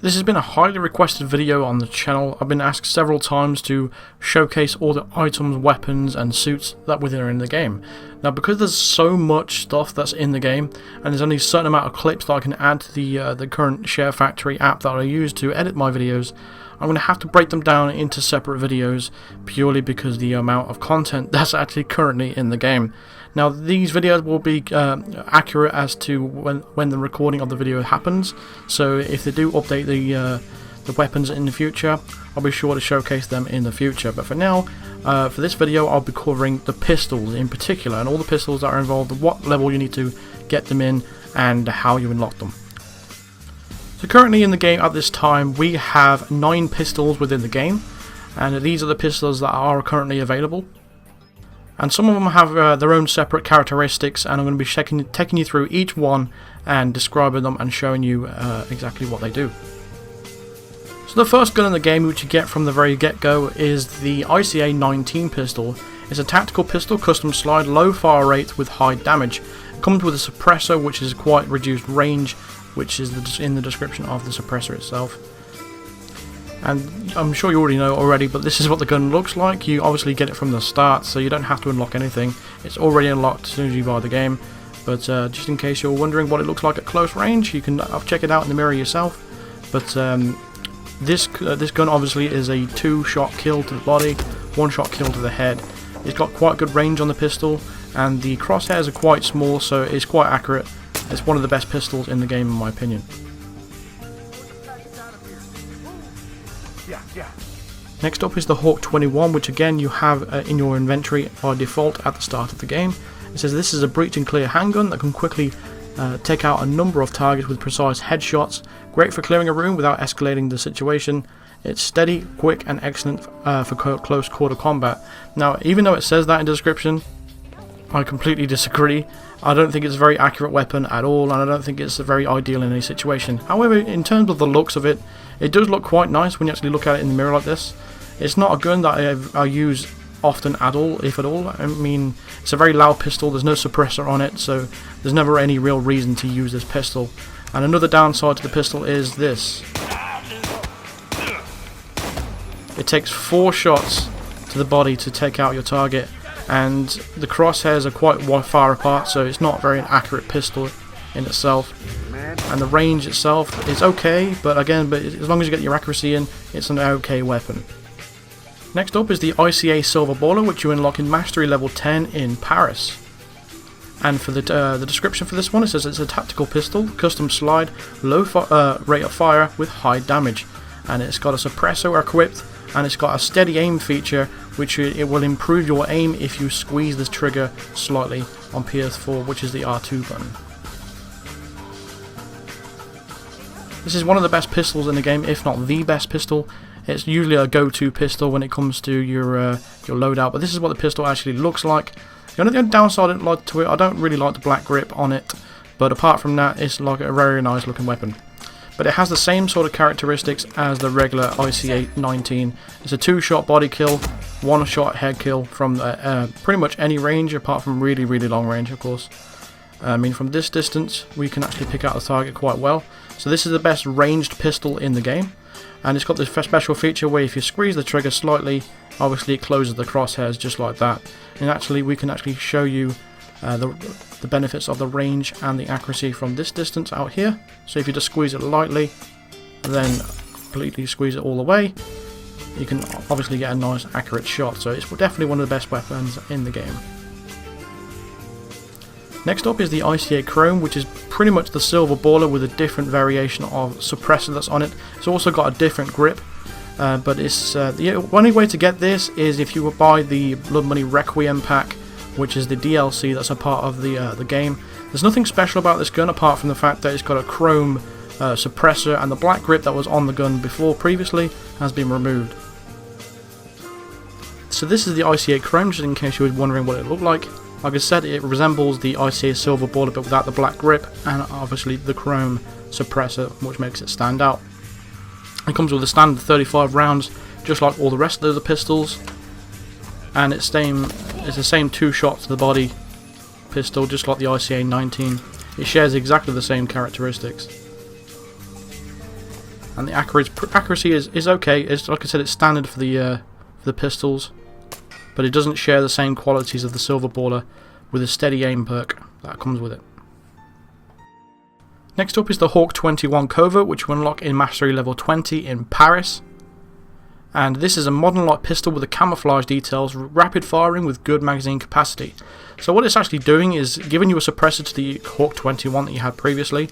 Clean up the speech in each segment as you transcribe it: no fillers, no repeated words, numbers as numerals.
This has been a highly requested video on the channel. I've been asked several times to showcase all the items, weapons and suits that are in the game. Now, because there's so much stuff that's in the game and there's only a certain amount of clips that I can add to the current Share Factory app that I use to edit my videos, I'm going to have to break them down into separate videos purely because the amount of content that's actually currently in the game. Now, these videos will be accurate as to when the recording of the video happens, so if they do update the weapons in the future, I'll be sure to showcase them in the future. But for now, for this video, I'll be covering the pistols in particular, and all the pistols that are involved, what level you need to get them in, and how you unlock them. So currently in the game at this time, we have 9 pistols within the game, and these are the pistols that are currently available. And some of them have their own separate characteristics, and I'm going to be taking you through each one and describing them and showing you exactly what they do. So the first gun in the game, which you get from the very get-go, is the ISEE 19 pistol. It's a tactical pistol, custom slide, low fire rate with high damage. It comes with a suppressor, which is quite reduced range, which is in the description of the suppressor itself. And I'm sure you already know already, but this is what the gun looks like. You obviously get it from the start, so you don't have to unlock anything. It's already unlocked as soon as you buy the game. But just in case you're wondering what it looks like at close range, you can check it out in the mirror yourself. But this gun obviously is a 2-shot kill to the body, 1-shot kill to the head. It's got quite good range on the pistol, and the crosshairs are quite small, so it's quite accurate. It's one of the best pistols in the game in my opinion. Next up is the Hawk 21, which again you have in your inventory by default at the start of the game. It says this is a breach and clear handgun that can quickly take out a number of targets with precise headshots. Great for clearing a room without escalating the situation. It's steady, quick and excellent for close quarter combat. Now, even though it says that in the description, I completely disagree. I don't think it's a very accurate weapon at all, and I don't think it's very ideal in any situation. However, in terms of the looks of it, it does look quite nice when you actually look at it in the mirror like this. It's not a gun that I use often at all, if at all. I mean, it's a very loud pistol, there's no suppressor on it, so there's never any real reason to use this pistol. And another downside to the pistol is this. It takes 4 shots to the body to take out your target, and the crosshairs are quite far apart, so it's not very an accurate pistol in itself. And the range itself is okay, but as long as you get your accuracy in, it's an okay weapon. Next up is the ISEE Silver Baller, which you unlock in Mastery Level 10 in Paris. And for the description for this one, it says it's a tactical pistol, custom slide, low rate of fire with high damage. And it's got a suppressor equipped, and it's got a steady aim feature, which it will improve your aim if you squeeze the trigger slightly on PS4, which is the R2 button. This is one of the best pistols in the game, if not the best pistol. It's usually a go-to pistol when it comes to your loadout, but this is what the pistol actually looks like. The only downside I don't like to it, I don't really like the black grip on it, but apart from that, it's like a very nice looking weapon. But it has the same sort of characteristics as the regular ISEE 19. It's a 2-shot body kill, 1-shot head kill from pretty much any range, apart from really long range, of course. I mean, from this distance, we can actually pick out the target quite well. So this is the best ranged pistol in the game. And it's got this special feature where if you squeeze the trigger slightly, obviously it closes the crosshairs just like that. And actually, we can actually show you the benefits of the range and the accuracy from this distance out here. So if you just squeeze it lightly, then completely squeeze it all the way, you can obviously get a nice accurate shot. So it's definitely one of the best weapons in the game. Next up is the ISEE Chrome, which is pretty much the Silver Baller with a different variation of suppressor that's on it. It's also got a different grip, but it's the only way to get this is if you buy the Blood Money Requiem pack, which is the DLC that's a part of the game. There's nothing special about this gun apart from the fact that it's got a chrome suppressor, and the black grip that was on the gun previously has been removed. So this is the ISEE Chrome, just in case you were wondering what it looked like. Like I said, it resembles the ISEE Silver Baller but without the black grip and obviously the chrome suppressor, which makes it stand out. It comes with a standard 35 rounds, just like all the rest of the pistols, and it's the same 2-shot to the body pistol, just like the ISEE 19. It shares exactly the same characteristics. and the accuracy is okay. It's, like I said, it's standard for the pistols, but it doesn't share the same qualities of the silver baller with a steady aim perk that comes with it. Next up is the Hawk 21 Covert, which you unlock in Mastery level 20 in Paris. And this is a modern light pistol with the camouflage details, rapid firing with good magazine capacity. So what it's actually doing is giving you a suppressor to the Hawk 21 that you had previously,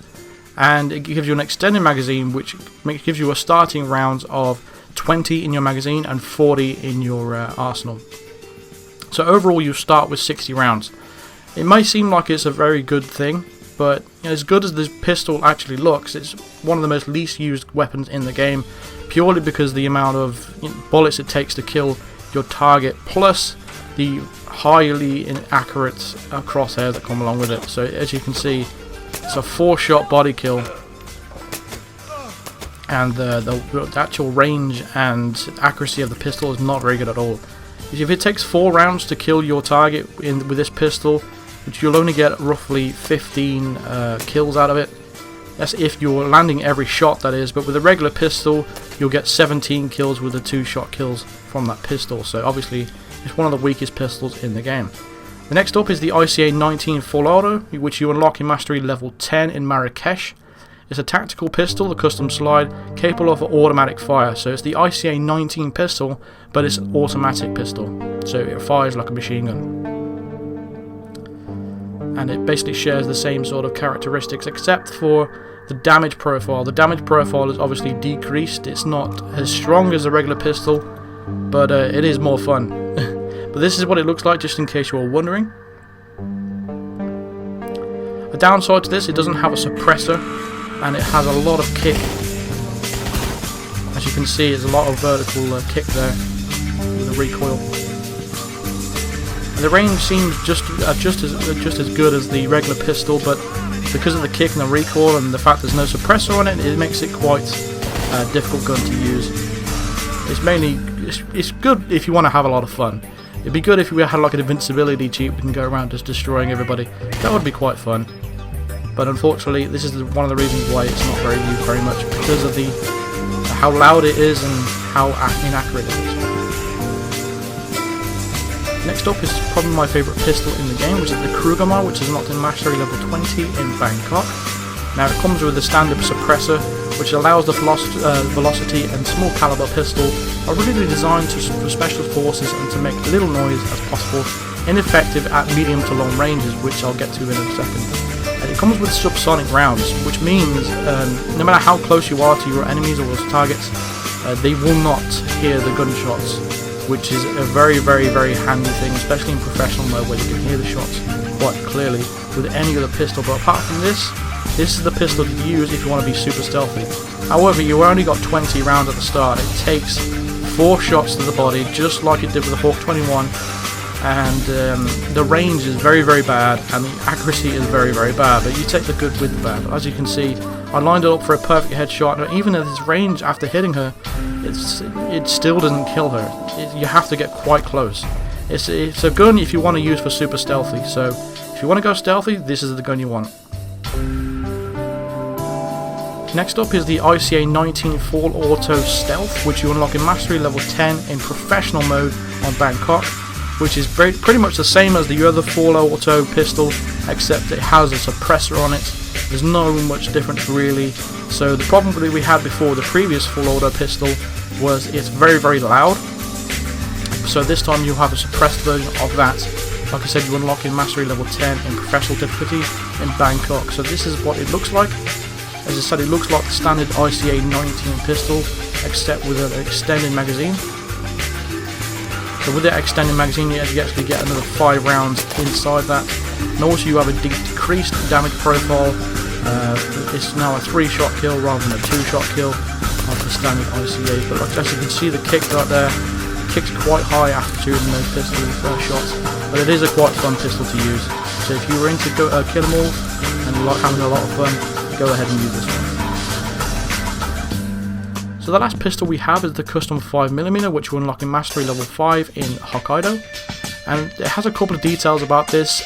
and it gives you an extended magazine which gives you a starting rounds of 20 in your magazine and 40 in your arsenal. So overall you start with 60 rounds. It may seem like it's a very good thing, but as good as this pistol actually looks, it's one of the most least used weapons in the game, purely because the amount of bullets it takes to kill your target, plus the highly inaccurate crosshairs that come along with it. So as you can see, it's a 4-shot body kill, and the actual range and accuracy of the pistol is not very good at all. If it takes 4 rounds to kill your target with this pistol, which you'll only get roughly 15 kills out of it. That's if you're landing every shot, that is, but with a regular pistol you'll get 17 kills with the 2-shot kills from that pistol, so obviously it's one of the weakest pistols in the game. The next up is the ISEE 19 Full Auto, which you unlock in Mastery level 10 in Marrakesh. It's a tactical pistol, the custom slide, capable of automatic fire, so it's the ISEE 19 pistol, but it's an automatic pistol, so it fires like a machine gun. And it basically shares the same sort of characteristics, except for the damage profile. The damage profile is obviously decreased. It's not as strong as a regular pistol, but it is more fun. But this is what it looks like, just in case you were wondering. A downside to this, it doesn't have a suppressor, and it has a lot of kick. As you can see, there's a lot of vertical kick there with the recoil. The range seems just as good as the regular pistol, but because of the kick and the recoil and the fact there's no suppressor on it, it makes it quite a difficult gun to use. It's good if you want to have a lot of fun. It'd be good if we had like an invincibility cheat we can go around just destroying everybody. That would be quite fun. But unfortunately, this is one of the reasons why it's not very used very much, because of how loud it is and how inaccurate it is. Next up is probably my favourite pistol in the game, which is the Krugermar, which is unlocked in Mastery level 20 in Bangkok. Now it comes with a standard suppressor, which allows the velocity and small caliber pistol are really designed for special forces and to make little noise as possible, ineffective at medium to long ranges, which I'll get to in a second. And it comes with subsonic rounds, which means no matter how close you are to your enemies or those targets, they will not hear the gunshots, which is a very, very, very handy thing, especially in professional mode where you can hear the shots quite clearly with any other pistol. But apart from this is the pistol to use if you want to be super stealthy. However, you only got 20 rounds at the start. It takes 4 shots to the body, just like it did with the Hawk 21, and the range is very, very bad, and the accuracy is very, very bad, but you take the good with the bad. As you can see, I lined it up for a perfect headshot, and even at this range, after hitting her, it still doesn't kill her. You have to get quite close. It's a gun if you want to use for super stealthy, so if you want to go stealthy, this is the gun you want. Next up is the ISEE 19 Full Auto Stealth, which you unlock in Mastery level 10 in professional mode on Bangkok, which is pretty much the same as the other Full Auto pistol, except it has a suppressor on it. There's no much difference really. So the problem that we had before the previous Full Auto pistol was it's very, very loud. So this time you'll have a suppressed version of that. Like I said, you unlock in Mastery level 10 in professional difficulty in Bangkok. So this is what it looks like. As I said, it looks like the standard ISEE 19 pistol, except with an extended magazine. So with that extended magazine, you actually get another 5 rounds inside that. And also you have a decreased damage profile. It's now a 3-shot kill rather than a 2-shot kill of the standard ISEE. But as you can see, the kick right there, kicks quite high altitude in those pistol shots. But it is a quite fun pistol to use. So if you were into kill 'em all and you like having a lot of fun, go ahead and use this one. So the last pistol we have is the custom 5mm, which you unlock in Mastery level 5 in Hokkaido. And it has a couple of details about this.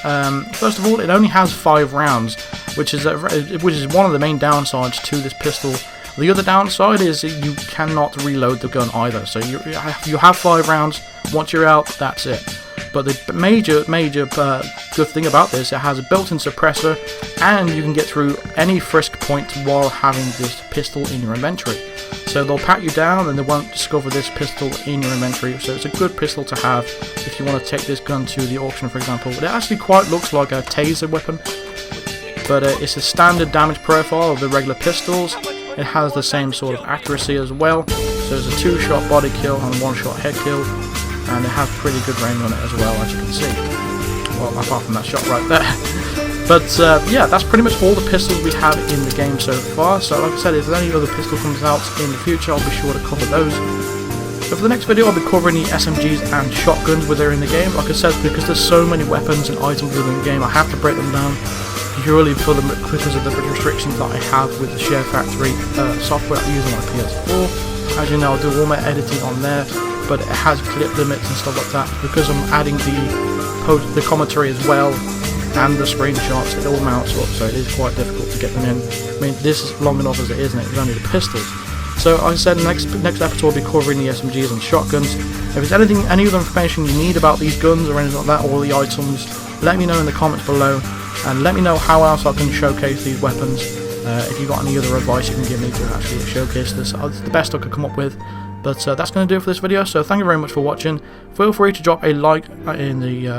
First of all, it only has 5 rounds, which is one of the main downsides to this pistol. The other downside is that you cannot reload the gun either, so you have 5 rounds. Once you're out, that's it. But the major good thing about this, it has a built-in suppressor, and you can get through any frisk point while having this pistol in your inventory. So they'll pat you down and they won't discover this pistol in your inventory, so it's a good pistol to have if you want to take this gun to the auction, for example. It actually quite looks like a taser weapon, but it's a standard damage profile of the regular pistols. It has the same sort of accuracy as well, so it's a 2-shot body kill and 1-shot head kill, and it has pretty good range on it as well, as you can see. Well, apart from that shot right there. But yeah, that's pretty much all the pistols we have in the game so far. So like I said, if any other pistol comes out in the future, I'll be sure to cover those. So for the next video, I'll be covering the SMGs and shotguns within in the game. Like I said, because there's so many weapons and items within the game, I have to break them down purely because of the restrictions that I have with the Share Factory software I use on my PS4. As you know, I'll do all my editing on there, but it has clip limits and stuff like that. Because I'm adding the commentary as well and the screenshots, it all mounts up, so it is quite difficult to get them in. I mean, this is long enough as it is, and it's only the pistols. So like I said, next episode I'll be covering the SMGs and shotguns. If there's any other information you need about these guns or anything like that, or the items, let me know in the comments below, and let me know how else I can showcase these weapons. If you've got any other advice you can give me to actually showcase this, it's the best I could come up with. But that's going to do it for this video, so thank you very much for watching. Feel free to drop a like in the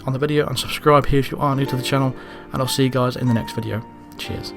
on the video and subscribe here if you are new to the channel, and I'll see you guys in the next video. Cheers.